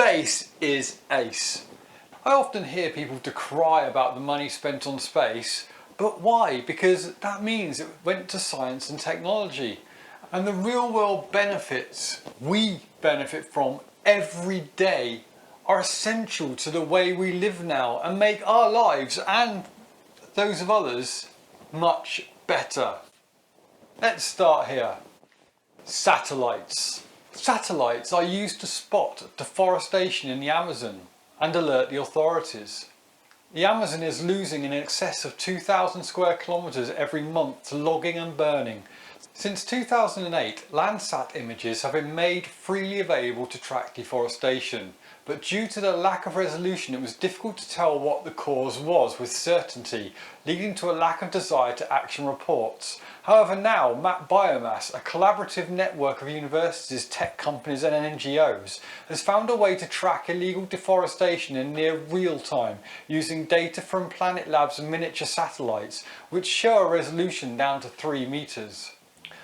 Space is ace. I often hear people decry about the money spent on space, but why? Because that means it went to science and technology. And the real world benefits we benefit from every day are essential to the way we live now and make our lives and those of others much better. Let's start here. Satellites. Satellites are used to spot deforestation in the Amazon and alert the authorities. The Amazon is losing in excess of 2,000 square kilometres every month to logging and burning. Since 2008, Landsat images have been made freely available to track deforestation, but due to the lack of resolution it was difficult to tell what the cause was with certainty, leading to a lack of desire to action reports. However, now Map Biomass, a collaborative network of universities, tech companies and NGOs, has found a way to track illegal deforestation in near real time using data from Planet Lab's miniature satellites, which show a resolution down to 3 meters.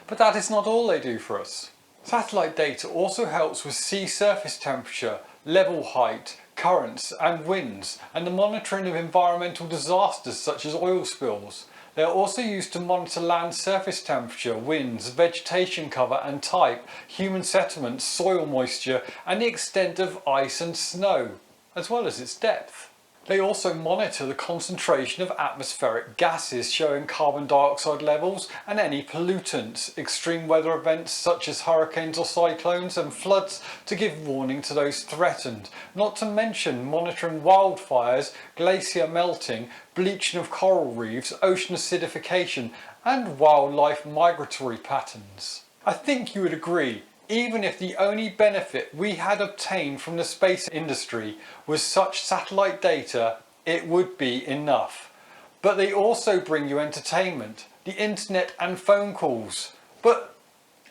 But that is not all they do for us. Satellite data also helps with sea surface temperature, level height, currents and winds, and the monitoring of environmental disasters such as oil spills. They are also used to monitor land surface temperature, winds, vegetation cover and type, human settlements, soil moisture and the extent of ice and snow, as well as its depth. They also monitor the concentration of atmospheric gases, showing carbon dioxide levels and any pollutants, extreme weather events such as hurricanes or cyclones and floods to give warning to those threatened, not to mention monitoring wildfires, glacier melting, bleaching of coral reefs, ocean acidification and wildlife migratory patterns. I think you would agree, even if the only benefit we had obtained from the space industry was such satellite data, it would be enough. But they also bring you entertainment, the internet and phone calls. But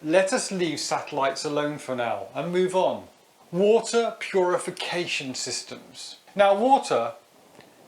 let us leave satellites alone for now and move on. Water purification systems. Now, water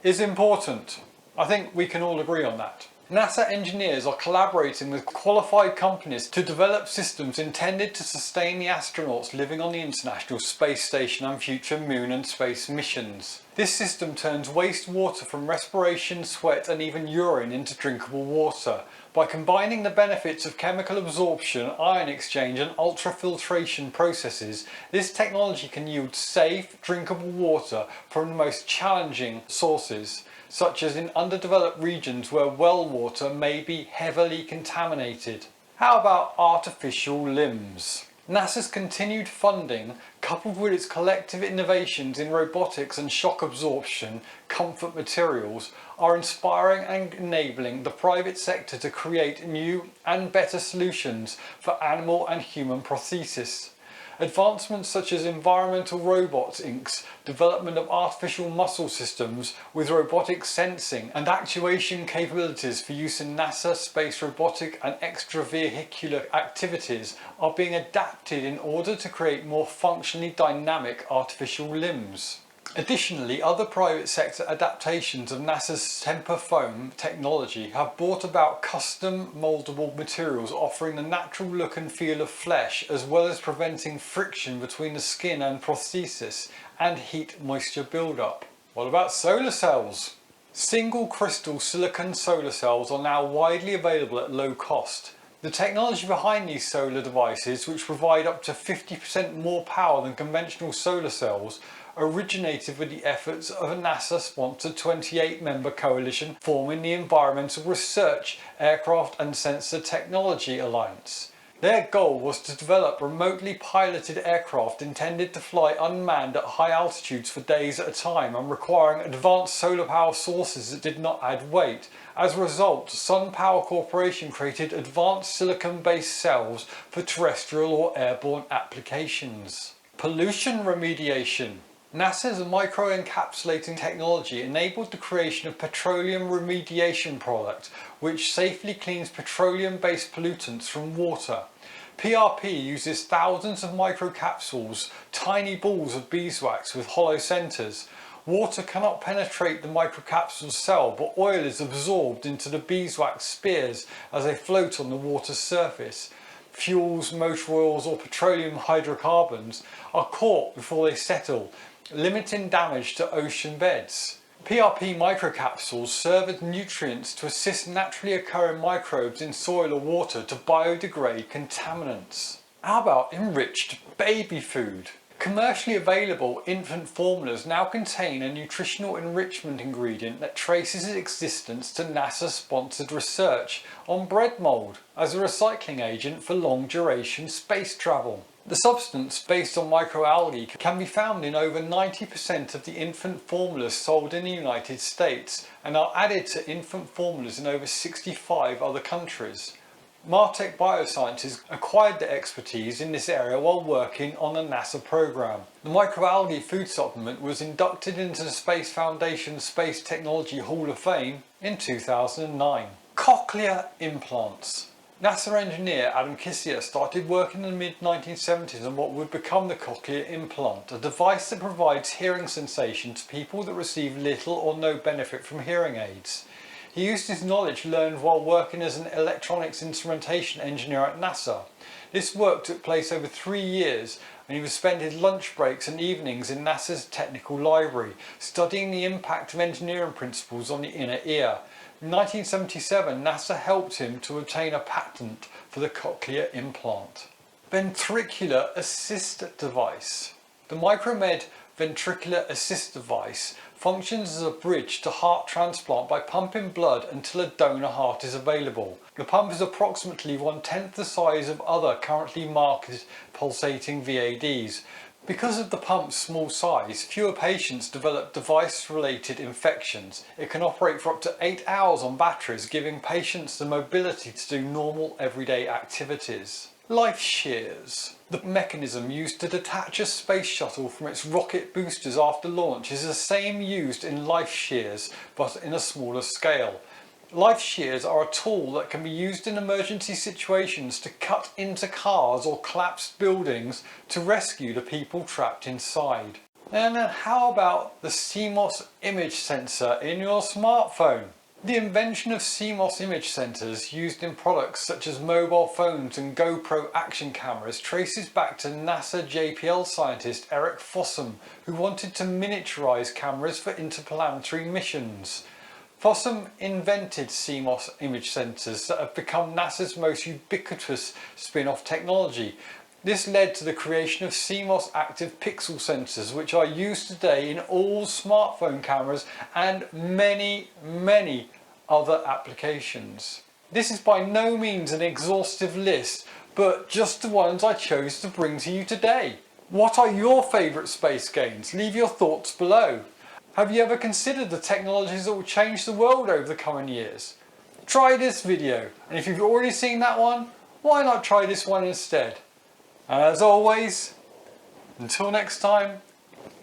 is important. I think we can all agree on that. NASA engineers are collaborating with qualified companies to develop systems intended to sustain the astronauts living on the International Space Station and future moon and space missions. This system turns wastewater from respiration, sweat and even urine into drinkable water. By combining the benefits of chemical absorption, ion exchange and ultrafiltration processes, this technology can yield safe, drinkable water from the most challenging sources, such as in underdeveloped regions where well water may be heavily contaminated. How about artificial limbs? NASA's continued funding, coupled with its collective innovations in robotics and shock absorption comfort materials, are inspiring and enabling the private sector to create new and better solutions for animal and human prosthesis. Advancements such as environmental robots Inc.'s development of artificial muscle systems with robotic sensing and actuation capabilities for use in NASA space robotic and extravehicular activities are being adapted in order to create more functionally dynamic artificial limbs. Additionally, other private sector adaptations of NASA's Temper foam technology have brought about custom mouldable materials offering the natural look and feel of flesh, as well as preventing friction between the skin and prosthesis and heat moisture buildup. What about solar cells? Single crystal silicon solar cells are now widely available at low cost. The technology behind these solar devices, which provide up to 50% more power than conventional solar cells, originated with the efforts of a NASA-sponsored 28-member coalition forming the Environmental Research, Aircraft and Sensor Technology Alliance. Their goal was to develop remotely piloted aircraft intended to fly unmanned at high altitudes for days at a time and requiring advanced solar power sources that did not add weight. As a result, Sun Power Corporation created advanced silicon-based cells for terrestrial or airborne applications. Pollution remediation. NASA's microencapsulating technology enabled the creation of petroleum remediation product, which safely cleans petroleum-based pollutants from water. PRP uses thousands of microcapsules, tiny balls of beeswax with hollow centers. Water cannot penetrate the microcapsule cell, but oil is absorbed into the beeswax spears as they float on the water's surface. fuels, motor oils or petroleum hydrocarbons are caught before they settle, limiting damage to ocean beds. PRP microcapsules serve as nutrients to assist naturally occurring microbes in soil or water to biodegrade contaminants. How about enriched baby food? Commercially available infant formulas now contain a nutritional enrichment ingredient that traces its existence to NASA-sponsored research on bread mould as a recycling agent for long-duration space travel. The substance, based on microalgae, can be found in over 90% of the infant formulas sold in the United States and are added to infant formulas in over 65 other countries. Martech Biosciences acquired their expertise in this area while working on a NASA program. The microalgae food supplement was inducted into the Space Foundation's Space Technology Hall of Fame in 2009. Cochlear implants. NASA engineer Adam Kissier started working in the mid-1970s on what would become the cochlear implant, a device that provides hearing sensation to people that receive little or no benefit from hearing aids. He used his knowledge learned while working as an electronics instrumentation engineer at NASA. This work took place over 3 years, and he would spend his lunch breaks and evenings in NASA's technical library, studying the impact of engineering principles on the inner ear. In 1977, NASA helped him to obtain a patent for the cochlear implant. Ventricular assist device. The Micromed ventricular assist device functions as a bridge to heart transplant by pumping blood until a donor heart is available. The pump is approximately 1/10 the size of other currently marketed pulsating VADs. Because of the pump's small size, fewer patients develop device-related infections. It can operate for up to 8 hours on batteries, giving patients the mobility to do normal everyday activities. Life shears. The mechanism used to detach a space shuttle from its rocket boosters after launch is the same used in life shears, but in a smaller scale. Life shears are a tool that can be used in emergency situations to cut into cars or collapsed buildings to rescue the people trapped inside. And then how about the CMOS image sensor in your smartphone? The invention of CMOS image sensors used in products such as mobile phones and GoPro action cameras traces back to NASA JPL scientist Eric Fossum, who wanted to miniaturize cameras for interplanetary missions. Fossum invented CMOS image sensors that have become NASA's most ubiquitous spin-off technology. This led to the creation of CMOS active pixel sensors, which are used today in all smartphone cameras and many other applications. This is by no means an exhaustive list, but just the ones I chose to bring to you today. What are your favourite space games? Leave your thoughts below. Have you ever considered the technologies that will change the world over the coming years? Try this video, and if you've already seen that one, why not try this one instead? And as always, until next time,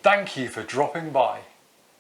thank you for dropping by.